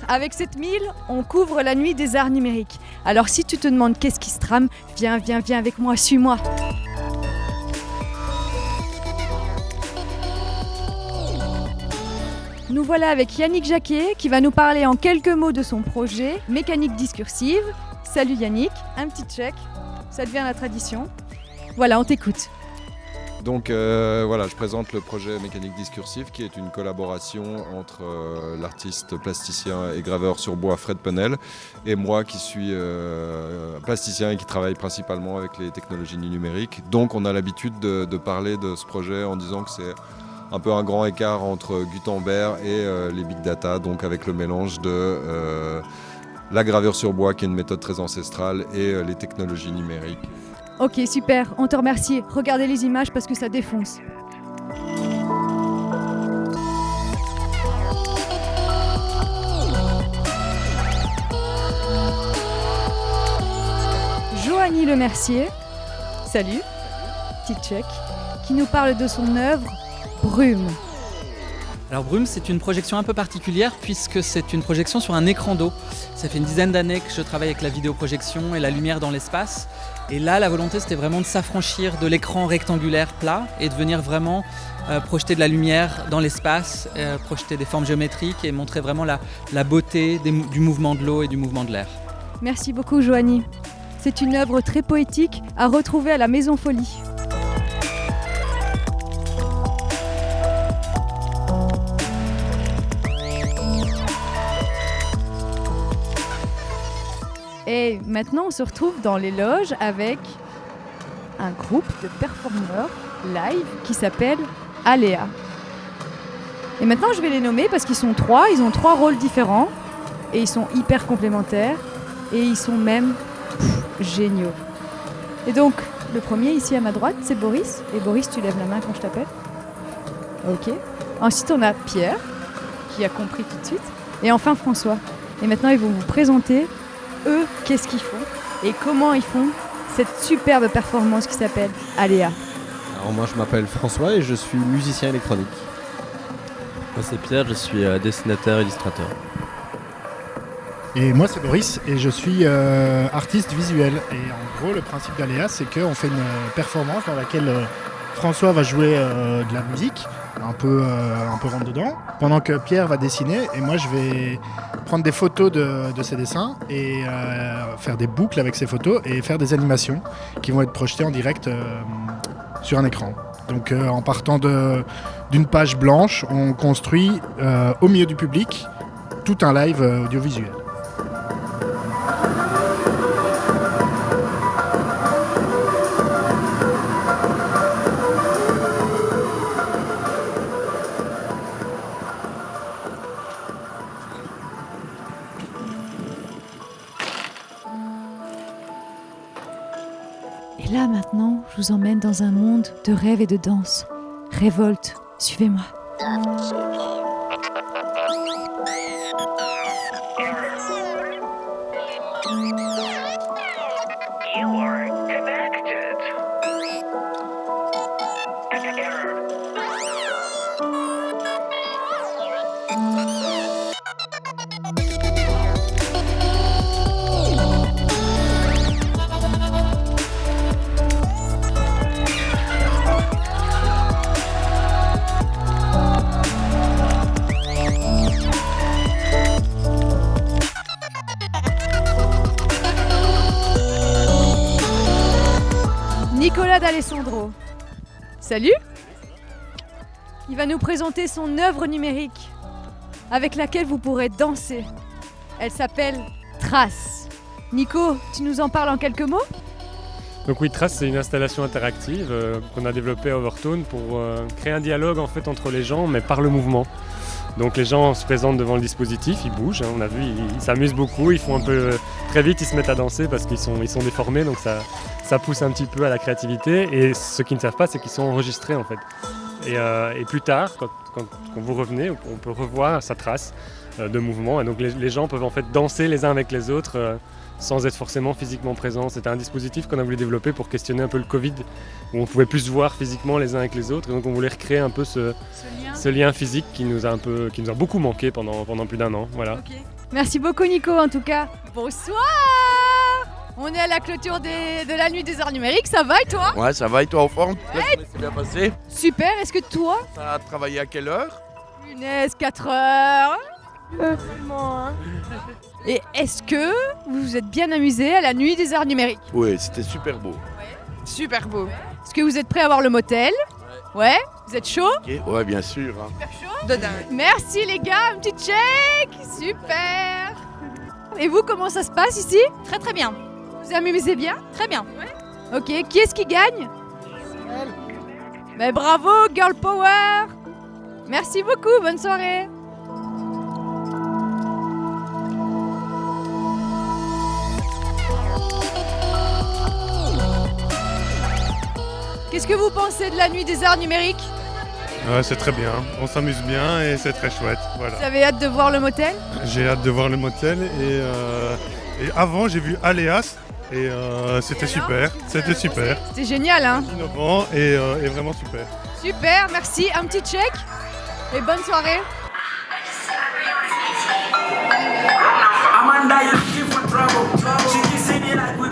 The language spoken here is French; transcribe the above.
avec cette mille, on couvre la nuit des arts numériques. Alors si tu te demandes qu'est-ce qui se trame, viens avec moi, suis-moi. Nous voilà avec Yannick Jacquet qui va nous parler en quelques mots de son projet Mécanique discursive. Salut Yannick, un petit check, ça devient la tradition. Voilà, on t'écoute. Donc voilà, je présente le projet Mécanique discursive qui est une collaboration entre l'artiste plasticien et graveur sur bois Fred Penel et moi qui suis plasticien et qui travaille principalement avec les technologies numériques. Donc on a l'habitude de parler de ce projet en disant que c'est un peu un grand écart entre Gutenberg et les big data, donc avec le mélange de la gravure sur bois qui est une méthode très ancestrale et les technologies numériques. Ok, super, on te remercie. Regardez les images parce que ça défonce. Joanie Lemercier, salut, petit check, qui nous parle de son œuvre Brume. Alors Brume, c'est une projection un peu particulière puisque c'est une projection sur un écran d'eau. Ça fait une dizaine d'années que je travaille avec la vidéoprojection et la lumière dans l'espace. Et là, la volonté, c'était vraiment de s'affranchir de l'écran rectangulaire plat et de venir vraiment projeter de la lumière dans l'espace, projeter des formes géométriques et montrer vraiment la beauté du mouvement de l'eau et du mouvement de l'air. Merci beaucoup Joanie. C'est une œuvre très poétique à retrouver à la Maison Folie. Et maintenant, on se retrouve dans les loges avec un groupe de performeurs live qui s'appelle Aléa. Et maintenant, je vais les nommer parce qu'ils sont trois, ils ont trois rôles différents et ils sont hyper complémentaires et ils sont même géniaux. Et donc, le premier ici à ma droite, c'est Boris. Et Boris, tu lèves la main quand je t'appelle. Ok. Ensuite, on a Pierre qui a compris tout de suite. Et enfin, François. Et maintenant, ils vont vous présenter eux, qu'est-ce qu'ils font et comment ils font cette superbe performance qui s'appelle Aléa. Alors moi je m'appelle François et je suis musicien électronique. Moi c'est Pierre, je suis dessinateur illustrateur. Et moi c'est Boris et je suis artiste visuel. Et en gros le principe d'Aléa c'est qu'on fait une performance dans laquelle François va jouer de la musique, un peu rentre dedans, pendant que Pierre va dessiner et moi je vais prendre des photos de ses dessins et faire des boucles avec ces photos et faire des animations qui vont être projetées en direct sur un écran. Donc en partant d'une page blanche, on construit au milieu du public tout un live audiovisuel. Et là maintenant, je vous emmène dans un monde de rêve et de danse. Révolte, suivez-moi. Nicolas D'Alessandro. Salut. Il va nous présenter son œuvre numérique avec laquelle vous pourrez danser. Elle s'appelle Trace. Nico, tu nous en parles en quelques mots ? Donc oui, Trace, c'est une installation interactive qu'on a développée à Overtone pour créer un dialogue en fait entre les gens, mais par le mouvement. Donc les gens se présentent devant le dispositif, ils bougent, on a vu, ils s'amusent beaucoup, ils font un peu très vite, ils se mettent à danser parce qu'ils sont déformés, donc ça pousse un petit peu à la créativité. Et ceux qui ne savent pas, c'est qu'ils sont enregistrés en fait. Et plus tard, quand vous revenez, on peut revoir sa trace de mouvement. Et donc les gens peuvent en fait danser les uns avec les autres sans être forcément physiquement présents. C'était un dispositif qu'on a voulu développer pour questionner un peu le Covid, où on pouvait plus se voir physiquement les uns avec les autres. Et donc on voulait recréer un peu ce lien physique qui nous a beaucoup manqué pendant plus d'un an. Voilà. Okay. Merci beaucoup Nico en tout cas. Bonsoir. On est à la clôture de la nuit des arts numériques, ça va et toi? Ouais, ça va et toi en forme? La journée s'est bien passée. Super, est-ce que toi? Ça a travaillé à quelle heure? Punaise, 4 heures. Et est-ce que vous vous êtes bien amusé à la nuit des arts numériques? Oui, c'était super beau. Super beau. Est-ce que vous êtes prêts à voir le motel? Ouais. Vous êtes chaud? Ok, ouais, bien sûr. Hein. Super chaud? De dingue. Merci les gars, un petit check. Super. Et vous, comment ça se passe ici? Très très bien. Vous vous amusez bien? Très bien. Ouais. Ok, qui est-ce qui gagne? Mais bravo, Girl Power. Merci beaucoup, bonne soirée. Qu'est-ce que vous pensez de la nuit des arts numériques? C'est très bien, on s'amuse bien et c'est très chouette. Voilà. Vous avez hâte de voir le motel? J'ai hâte de voir le motel et avant j'ai vu Aléas et c'était super. C'était super. C'était génial, hein? Innovant et vraiment super. Super, merci. Un petit check et bonne soirée. Amanda, you're looking for trouble. She keeps saying it like we